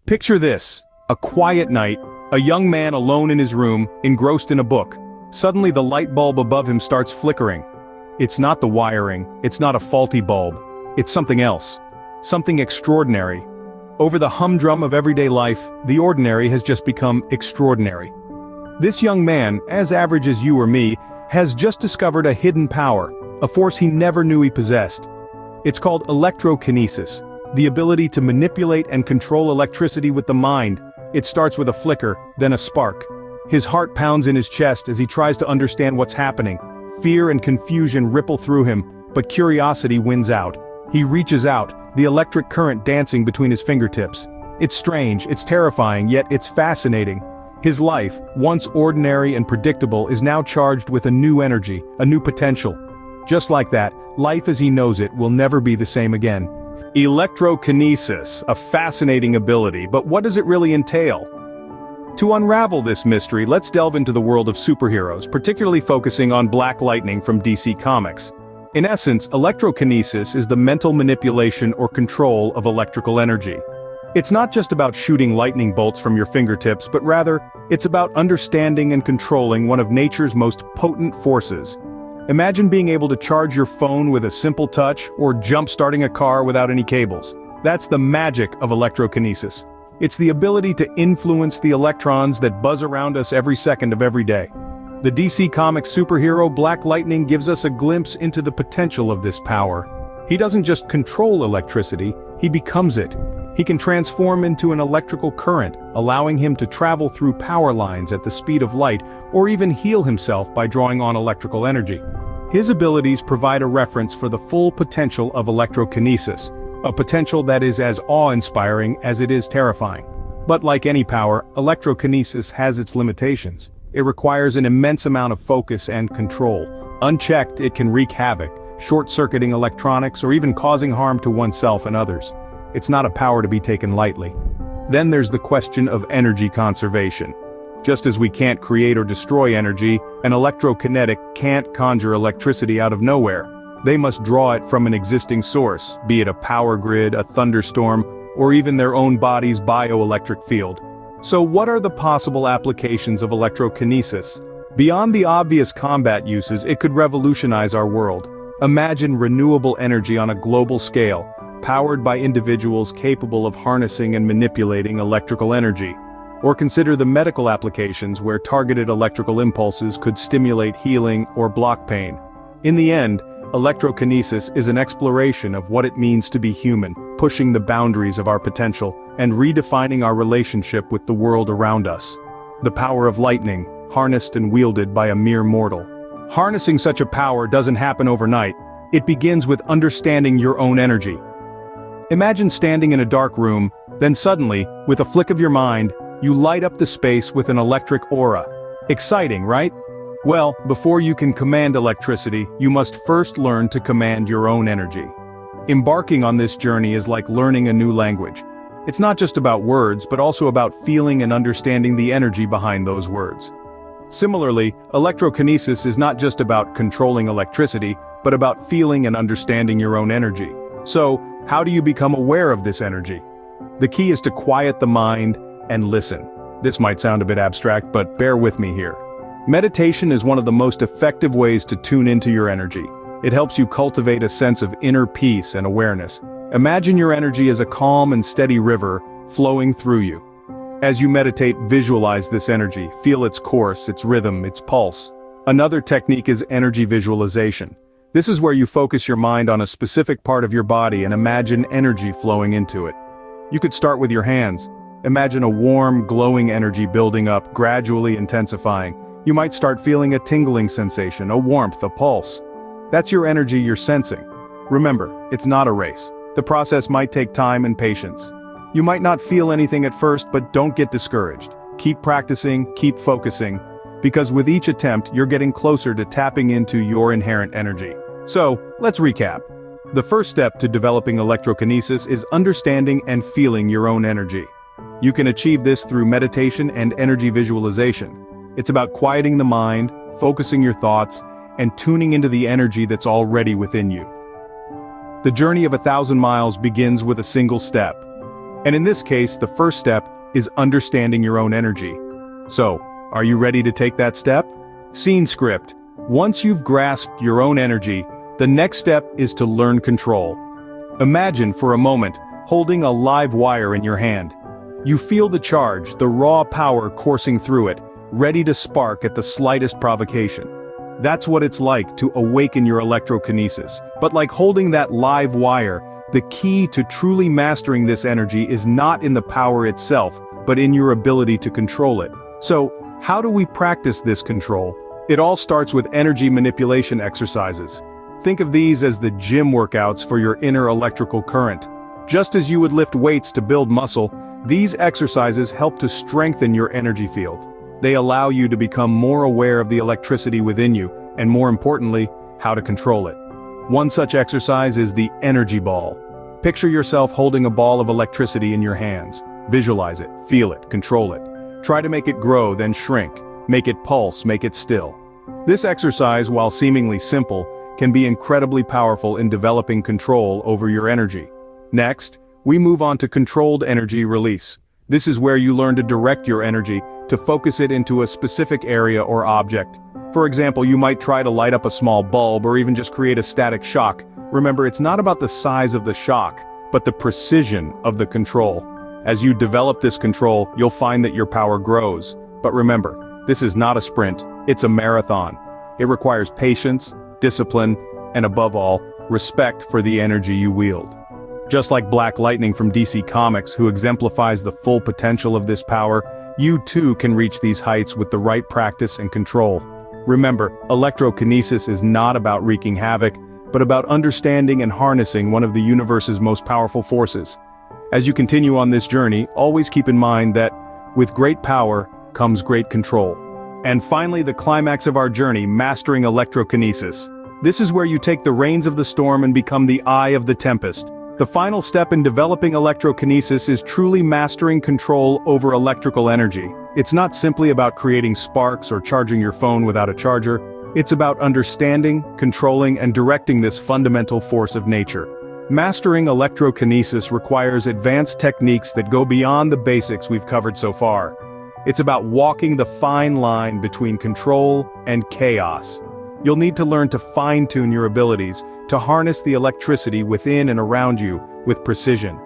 Picture this, a quiet night, a young man alone in his room, engrossed in a book. Suddenly the light bulb above him starts flickering. It's not the wiring, it's not a faulty bulb, it's something else. Something extraordinary. Over the humdrum of everyday life, the ordinary has just become extraordinary. This young man, as average as you or me, has just discovered a hidden power, a force he never knew he possessed. It's called electrokinesis, the ability to manipulate and control electricity with the mind. It starts with a flicker, then a spark. His heart pounds in his chest as he tries to understand what's happening. Fear and confusion ripple through him, but curiosity wins out. He reaches out, the electric current dancing between his fingertips. It's strange, it's terrifying, yet it's fascinating. His life, once ordinary and predictable, is now charged with a new energy, a new potential. Just like that, life as he knows it will never be the same again. Electrokinesis, a fascinating ability, but what does it really entail? To unravel this mystery, let's delve into the world of superheroes, particularly focusing on Black Lightning from DC Comics. In essence, electrokinesis is the mental manipulation or control of electrical energy. It's not just about shooting lightning bolts from your fingertips, but rather, it's about understanding and controlling one of nature's most potent forces. Imagine being able to charge your phone with a simple touch, or jump-starting a car without any cables. That's the magic of electrokinesis. It's the ability to influence the electrons that buzz around us every second of every day. The DC Comics superhero Black Lightning gives us a glimpse into the potential of this power. He doesn't just control electricity, he becomes it. He can transform into an electrical current, allowing him to travel through power lines at the speed of light, or even heal himself by drawing on electrical energy. His abilities provide a reference for the full potential of electrokinesis, a potential that is as awe-inspiring as it is terrifying. But like any power, electrokinesis has its limitations. It requires an immense amount of focus and control. Unchecked, it can wreak havoc, short-circuiting electronics or even causing harm to oneself and others. It's not a power to be taken lightly. Then there's the question of energy conservation. Just as we can't create or destroy energy, an electrokinetic can't conjure electricity out of nowhere. They must draw it from an existing source, be it a power grid, a thunderstorm, or even their own body's bioelectric field. So what are the possible applications of electrokinesis? Beyond the obvious combat uses, it could revolutionize our world. Imagine renewable energy on a global scale, powered by individuals capable of harnessing and manipulating electrical energy. Or consider the medical applications where targeted electrical impulses could stimulate healing or block pain. In the end, electrokinesis is an exploration of what it means to be human, pushing the boundaries of our potential, and redefining our relationship with the world around us. The power of lightning, harnessed and wielded by a mere mortal. Harnessing such a power doesn't happen overnight. It begins with understanding your own energy. Imagine standing in a dark room, then suddenly, with a flick of your mind, you light up the space with an electric aura. Exciting, right? Well, before you can command electricity, you must first learn to command your own energy. Embarking on this journey is like learning a new language. It's not just about words, but also about feeling and understanding the energy behind those words. Similarly, electrokinesis is not just about controlling electricity, but about feeling and understanding your own energy. So, how do you become aware of this energy? The key is to quiet the mind and listen. This might sound a bit abstract, but bear with me here. Meditation is one of the most effective ways to tune into your energy. It helps you cultivate a sense of inner peace and awareness. Imagine your energy as a calm and steady river flowing through you. As you meditate, visualize this energy, feel its course, its rhythm, its pulse. Another technique is energy visualization. This is where you focus your mind on a specific part of your body and imagine energy flowing into it. You could start with your hands. Imagine a warm, glowing energy building up, gradually intensifying. You might start feeling a tingling sensation, a warmth, a pulse. That's your energy you're sensing. Remember, it's not a race. The process might take time and patience. You might not feel anything at first, but don't get discouraged. Keep practicing, keep focusing, because with each attempt, you're getting closer to tapping into your inherent energy. So, let's recap. The first step to developing electrokinesis is understanding and feeling your own energy. You can achieve this through meditation and energy visualization. It's about quieting the mind, focusing your thoughts, and tuning into the energy that's already within you. The journey of 1,000 miles begins with a single step. And in this case, the first step is understanding your own energy. So, are you ready to take that step? Scene script. Once you've grasped your own energy, the next step is to learn control. Imagine for a moment holding a live wire in your hand. You feel the charge, the raw power coursing through it, ready to spark at the slightest provocation. That's what it's like to awaken your electrokinesis. But like holding that live wire, the key to truly mastering this energy is not in the power itself, but in your ability to control it. So, how do we practice this control? It all starts with energy manipulation exercises. Think of these as the gym workouts for your inner electrical current. Just as you would lift weights to build muscle, these exercises help to strengthen your energy field. They allow you to become more aware of the electricity within you, and more importantly, how to control it. One such exercise is the energy ball. Picture yourself holding a ball of electricity in your hands. Visualize it, feel it, control it. Try to make it grow, then shrink. Make it pulse, make it still. This exercise, while seemingly simple, can be incredibly powerful in developing control over your energy. Next, we move on to controlled energy release. This is where you learn to direct your energy, to focus it into a specific area or object. For example, you might try to light up a small bulb or even just create a static shock. Remember, it's not about the size of the shock, but the precision of the control. As you develop this control, you'll find that your power grows. But remember, this is not a sprint, it's a marathon. It requires patience, discipline, and above all, respect for the energy you wield. Just like Black Lightning from DC Comics, who exemplifies the full potential of this power, you too can reach these heights with the right practice and control. Remember, electrokinesis is not about wreaking havoc, but about understanding and harnessing one of the universe's most powerful forces. As you continue on this journey, always keep in mind that, with great power, comes great control. And finally, the climax of our journey, mastering electrokinesis. This is where you take the reins of the storm and become the eye of the tempest. The final step in developing electrokinesis is truly mastering control over electrical energy. It's not simply about creating sparks or charging your phone without a charger. It's about understanding, controlling, and directing this fundamental force of nature. Mastering electrokinesis requires advanced techniques that go beyond the basics we've covered so far. It's about walking the fine line between control and chaos. You'll need to learn to fine-tune your abilities, to harness the electricity within and around you with precision.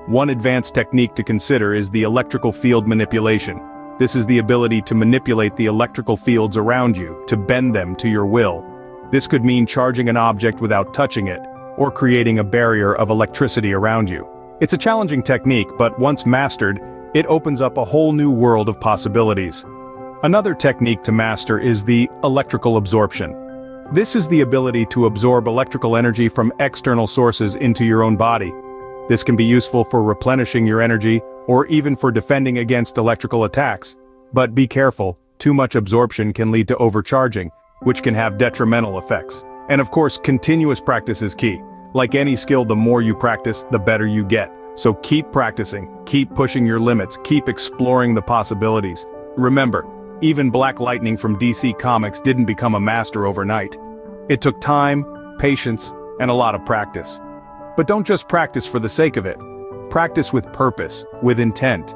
One advanced technique to consider is the electrical field manipulation. This is the ability to manipulate the electrical fields around you, to bend them to your will. This could mean charging an object without touching it, or creating a barrier of electricity around you. It's a challenging technique, but once mastered, it opens up a whole new world of possibilities. Another technique to master is the electrical absorption. This is the ability to absorb electrical energy from external sources into your own body. This can be useful for replenishing your energy, or even for defending against electrical attacks. But be careful, too much absorption can lead to overcharging, which can have detrimental effects. And of course, continuous practice is key. Like any skill, the more you practice, the better you get. So keep practicing, keep pushing your limits, keep exploring the possibilities. Remember, even Black Lightning from DC Comics didn't become a master overnight. It took time, patience, and a lot of practice. But don't just practice for the sake of it. Practice with purpose, with intent.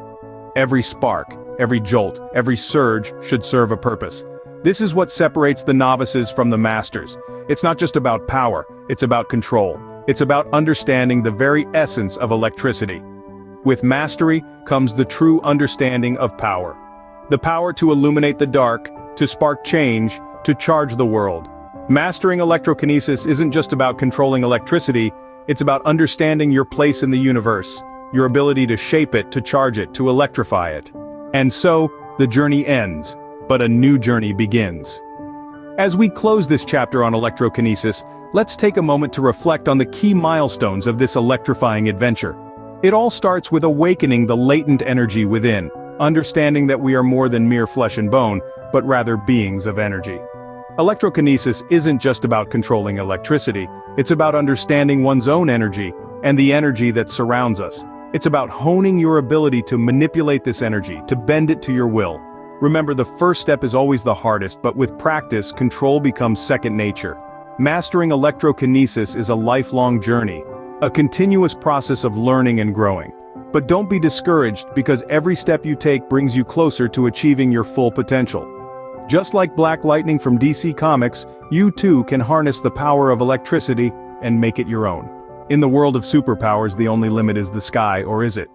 Every spark, every jolt, every surge should serve a purpose. This is what separates the novices from the masters. It's not just about power, it's about control. It's about understanding the very essence of electricity. With mastery comes the true understanding of power. The power to illuminate the dark, to spark change, to charge the world. Mastering electrokinesis isn't just about controlling electricity, it's about understanding your place in the universe, your ability to shape it, to charge it, to electrify it. And so, the journey ends, but a new journey begins. As we close this chapter on electrokinesis, let's take a moment to reflect on the key milestones of this electrifying adventure. It all starts with awakening the latent energy within, understanding that we are more than mere flesh and bone, but rather beings of energy. Electrokinesis isn't just about controlling electricity, it's about understanding one's own energy, and the energy that surrounds us. It's about honing your ability to manipulate this energy, to bend it to your will. Remember, the first step is always the hardest, but with practice, control becomes second nature. Mastering electrokinesis is a lifelong journey, a continuous process of learning and growing. But don't be discouraged, because every step you take brings you closer to achieving your full potential. Just like Black Lightning from DC Comics, you too can harness the power of electricity and make it your own. In the world of superpowers, the only limit is the sky, or is it?